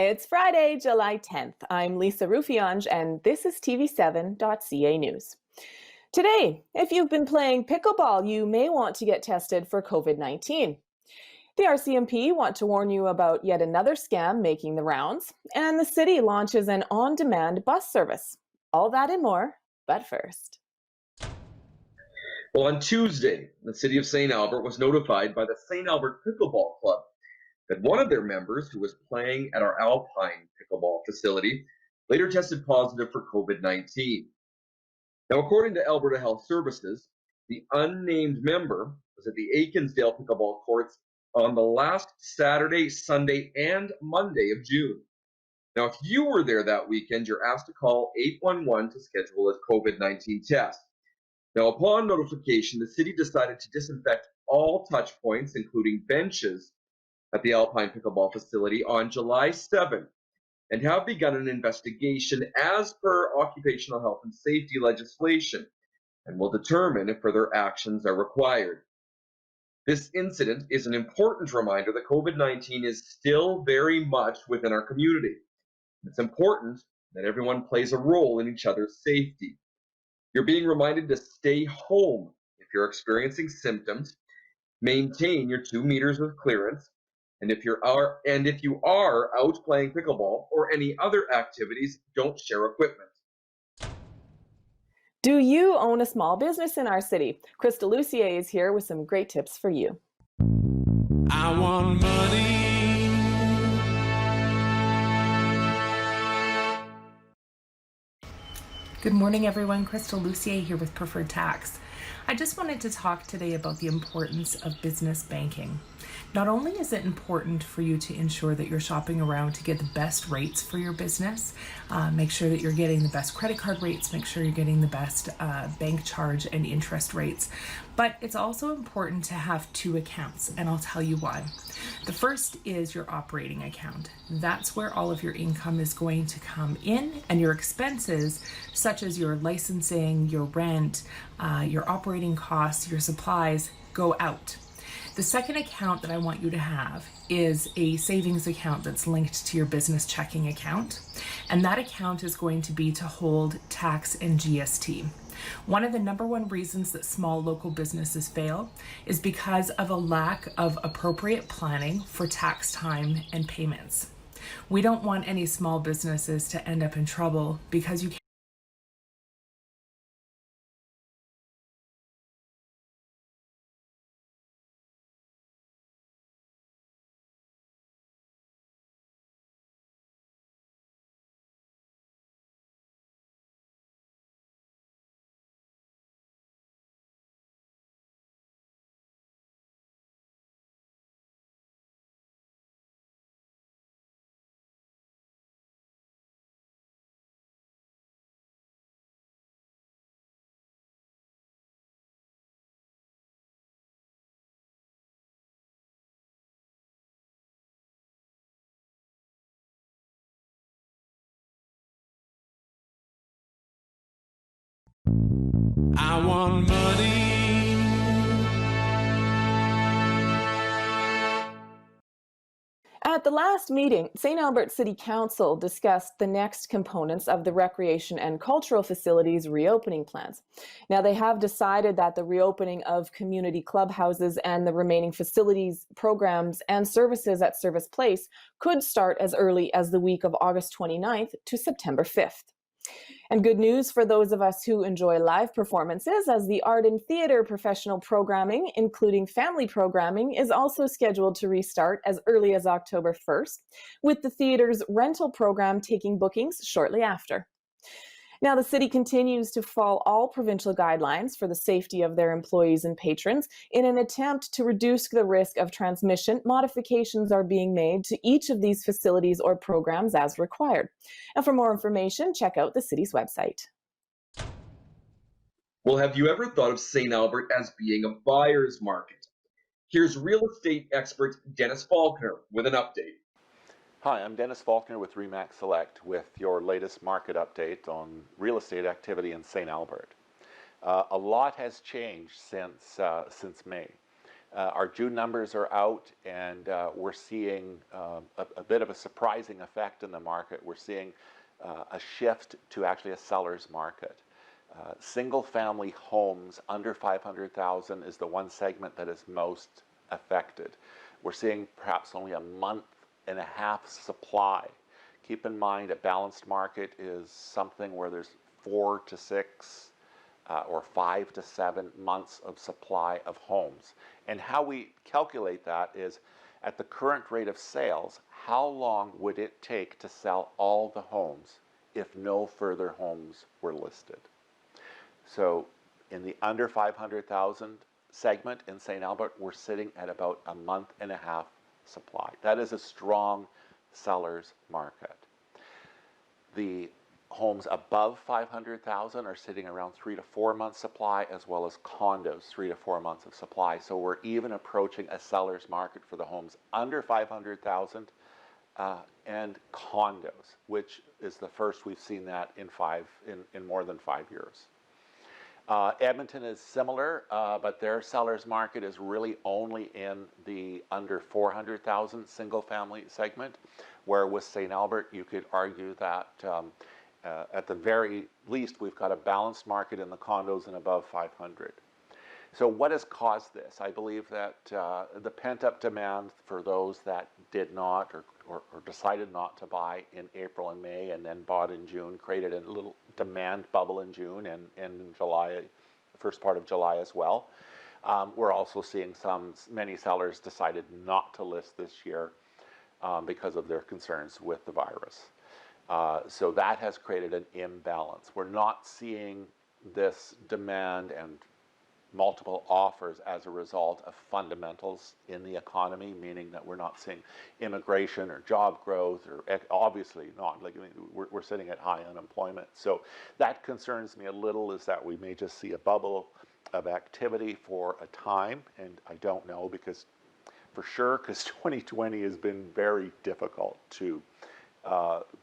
It's Friday, July 10th. I'm Lisa Rufiange, and this is TV7.ca News. Today, if you've been playing pickleball, you may want to get tested for COVID-19. The RCMP want to warn you about yet another scam making the rounds, and the city launches an on-demand bus service. All that and more, but first. Well, on Tuesday, the city of St. Albert was notified by the St. Albert Pickleball Club that one of their members, who was playing at our Alpine Pickleball facility, later tested positive for COVID-19. Now, according to Alberta Health Services, the unnamed member was at the Aikinsdale Pickleball Courts on the last Saturday, Sunday, and Monday of June. Now, if you were there that weekend, you're asked to call 811 to schedule a COVID-19 test. Now, upon notification, the city decided to disinfect all touch points, including benches, at the Alpine Pickleball facility on July 7th and have begun an investigation as per occupational health and safety legislation and will determine if further actions are required. This incident is an important reminder that COVID-19 is still very much within our community. It's important that everyone plays a role in each other's safety. You're being reminded to stay home if you're experiencing symptoms, maintain your 2 meters of clearance, and if you are out playing pickleball or any other activities, don't share equipment. Do you own a small business in our city? Krista Lucier is here with some great tips for you. I want money. Good morning, everyone. Krista Lucier here with Preferred Tax. I just wanted to talk today about the importance of business banking. Not only is it important for you to ensure that you're shopping around to get the best rates for your business, make sure that you're getting the best credit card rates, make sure you're getting the best bank charge and interest rates, but it's also important to have two accounts, and I'll tell you why. The first is your operating account. That's where all of your income is going to come in, and your expenses, such as your licensing, your rent, your operating costs, your supplies, go out. The second account that I want you to have is a savings account that's linked to your business checking account. And that account is going to be to hold tax and GST. One of the number one reasons that small local businesses fail is because of a lack of appropriate planning for tax time and payments. We don't want any small businesses to end up in trouble because you can't. I want money. At the last meeting, St. Albert City Council discussed the next components of the recreation and cultural facilities reopening plans. Now, they have decided that the reopening of community clubhouses and the remaining facilities, programs, and services at Service Place could start as early as the week of August 29th to September 5th. And good news for those of us who enjoy live performances, as the art and theater professional programming, including family programming, is also scheduled to restart as early as October 1st, with the theater's rental program taking bookings shortly after. Now, the city continues to follow all provincial guidelines for the safety of their employees and patrons. In an attempt to reduce the risk of transmission, modifications are being made to each of these facilities or programs as required. And for more information, check out the city's website. Well, have you ever thought of St. Albert as being a buyer's market? Here's real estate expert Dennis Faulkner with an update. Hi, I'm Dennis Faulkner with RE/MAX Select with your latest market update on real estate activity in St. Albert. A lot has changed since May. Our June numbers are out, and we're seeing a bit of a surprising effect in the market. We're seeing a shift to actually a seller's market. Single-family homes under 500,000 is the one segment that is most affected. We're seeing perhaps only a month and a half supply. Keep in mind, a balanced market is something where there's 4 to 6 or 5 to 7 months of supply of homes. And how we calculate that is, at the current rate of sales, how long would it take to sell all the homes if no further homes were listed? So in the under 500,000 segment in St. Albert, we're sitting at about a month and a half supply. That is a strong seller's market. The homes above 500,000 are sitting around 3 to 4 months supply, as well as condos, 3 to 4 months of supply. So we're even approaching a seller's market for the homes under 500,000 and condos, which is the first we've seen that in more than 5 years. Edmonton is similar, but their seller's market is really only in the under 400,000 single-family segment, where with St. Albert, you could argue that at the very least, we've got a balanced market in the condos and above 500. So what has caused this? I believe that the pent-up demand for those that did not or decided not to buy in April and May and then bought in June created a little demand bubble in June and in July, the first part of July as well. We're also seeing many sellers decided not to list this year because of their concerns with the virus. So that has created an imbalance. We're not seeing this demand and multiple offers as a result of fundamentals in the economy, meaning that we're not seeing immigration or job growth, or obviously not. Like, I mean, we're sitting at high unemployment. So that concerns me a little, is that we may just see a bubble of activity for a time, and I don't know, because for sure, because 2020 has been very difficult to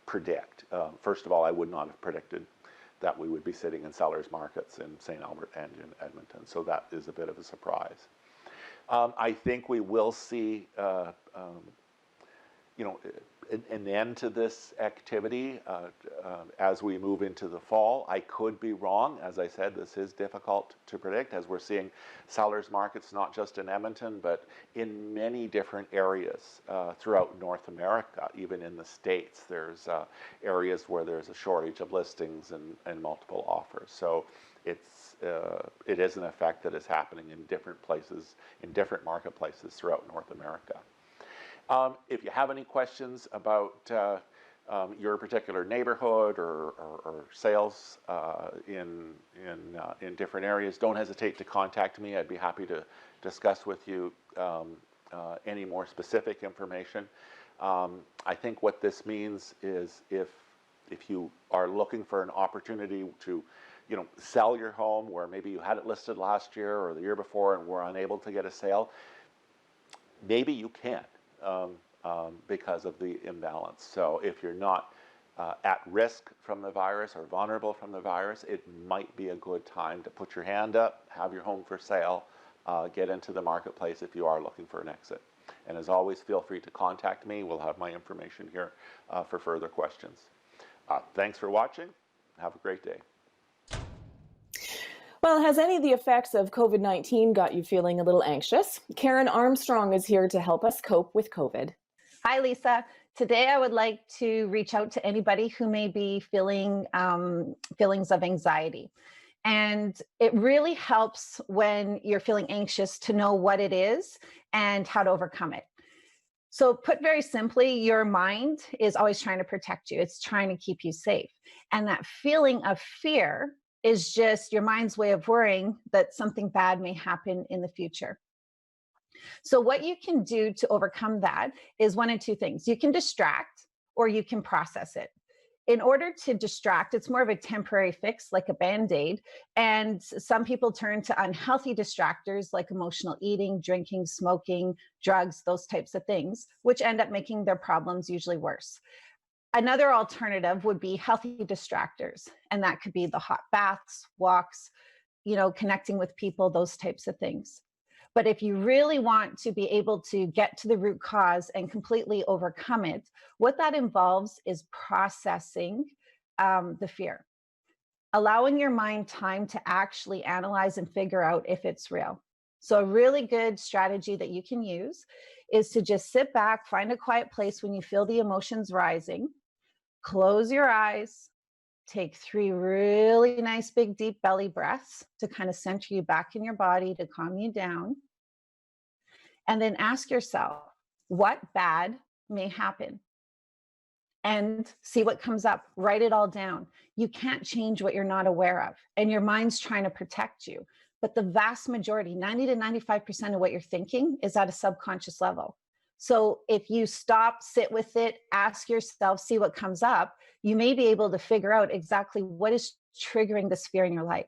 predict. First of all, I would not have predicted that we would be sitting in sellers markets in St. Albert and in Edmonton. So that is a bit of a surprise. I think we will see, an end to this activity as we move into the fall. I could be wrong. As I said, this is difficult to predict, as we're seeing sellers markets not just in Edmonton, but in many different areas throughout North America. Even in the States, there's areas where there's a shortage of listings and multiple offers. So it is an effect that is happening in different places, in different marketplaces throughout North America. If you have any questions about your particular neighborhood or sales in different areas, don't hesitate to contact me. I'd be happy to discuss with you any more specific information. I think what this means is if you are looking for an opportunity to sell your home, where maybe you had it listed last year or the year before and were unable to get a sale, maybe you can. Because of the imbalance. So if you're not at risk from the virus or vulnerable from the virus, it might be a good time to put your hand up, have your home for sale, get into the marketplace if you are looking for an exit. And as always, feel free to contact me. We'll have my information here for further questions. Thanks for watching. Have a great day. Well, has any of the effects of COVID-19 got you feeling a little anxious? Karen Armstrong is here to help us cope with COVID. Hi, Lisa. Today, I would like to reach out to anybody who may be feeling feelings of anxiety. And it really helps when you're feeling anxious to know what it is and how to overcome it. So put very simply, your mind is always trying to protect you. It's trying to keep you safe. And that feeling of fear is just your mind's way of worrying that something bad may happen in the future. So what you can do to overcome that is one of two things. You can distract or you can process it. In order to distract, it's more of a temporary fix, like a Band-Aid. And some people turn to unhealthy distractors like emotional eating, drinking, smoking, drugs, those types of things, which end up making their problems usually worse. Another alternative would be healthy distractors. And that could be the hot baths, walks, connecting with people, those types of things. But if you really want to be able to get to the root cause and completely overcome it, what that involves is processing the fear, allowing your mind time to actually analyze and figure out if it's real. So a really good strategy that you can use is to just sit back, find a quiet place when you feel the emotions rising, close your eyes, take 3 really nice, big, deep belly breaths to kind of center you back in your body, to calm you down. And then ask yourself, what bad may happen? And see what comes up. Write it all down. You can't change what you're not aware of, and your mind's trying to protect you. But the vast majority, 90 to 95% of what you're thinking is at a subconscious level. So if you stop, sit with it, ask yourself, see what comes up, you may be able to figure out exactly what is triggering this fear in your life.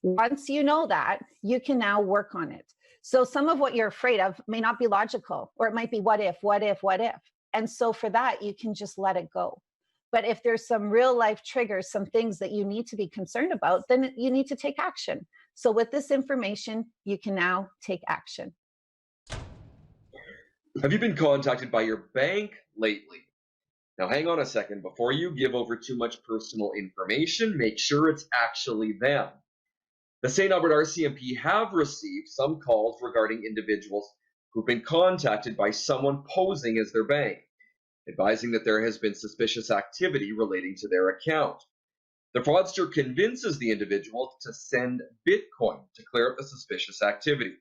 Once you know that, you can now work on it. So some of what you're afraid of may not be logical, or it might be what if, what if, what if. And so for that, you can just let it go. But if there's some real life triggers, some things that you need to be concerned about, then you need to take action. So with this information, you can now take action. Have you been contacted by your bank lately? Now, hang on a second. Before you give over too much personal information, make sure it's actually them. The St. Albert RCMP have received some calls regarding individuals who've been contacted by someone posing as their bank, advising that there has been suspicious activity relating to their account. The fraudster convinces the individual to send Bitcoin to clear up the suspicious activity.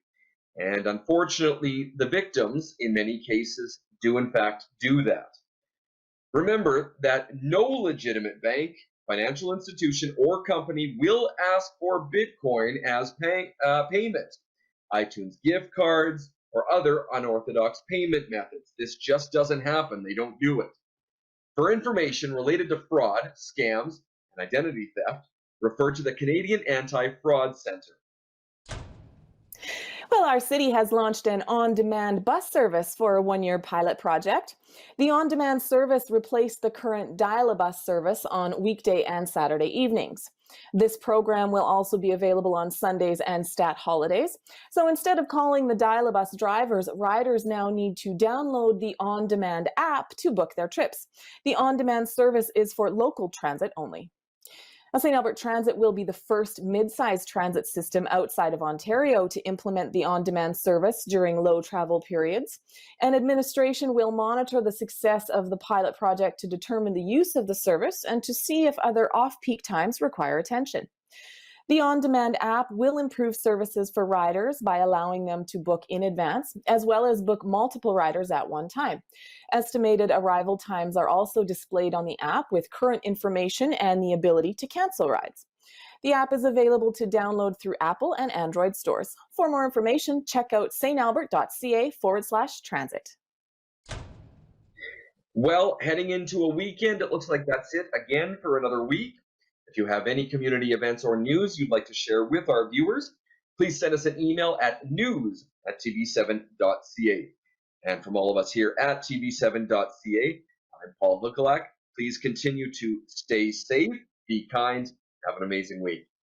And unfortunately, the victims, in many cases, do in fact do that. Remember that no legitimate bank, financial institution, or company will ask for Bitcoin as payment, iTunes gift cards, or other unorthodox payment methods. This just doesn't happen. They don't do it. For information related to fraud, scams, and identity theft, refer to the Canadian Anti-Fraud Centre. Well, our city has launched an on-demand bus service for a 1-year pilot project. The on-demand service replaced the current dial-a-bus service on weekday and Saturday evenings. This program will also be available on Sundays and stat holidays. So instead of calling the dial-a-bus drivers, riders now need to download the on-demand app to book their trips. The on-demand service is for local transit only. Now, St. Albert Transit will be the first mid-sized transit system outside of Ontario to implement the on-demand service during low travel periods. And administration will monitor the success of the pilot project to determine the use of the service and to see if other off-peak times require attention. The on-demand app will improve services for riders by allowing them to book in advance, as well as book multiple riders at one time. Estimated arrival times are also displayed on the app with current information and the ability to cancel rides. The app is available to download through Apple and Android stores. For more information, check out stalbert.ca/transit. Well, heading into a weekend, it looks like that's it again for another week. If you have any community events or news you'd like to share with our viewers, please send us an email at news@tv7.ca. And from all of us here at tv7.ca, I'm Paul Hukalak. Please continue to stay safe, be kind, have an amazing week.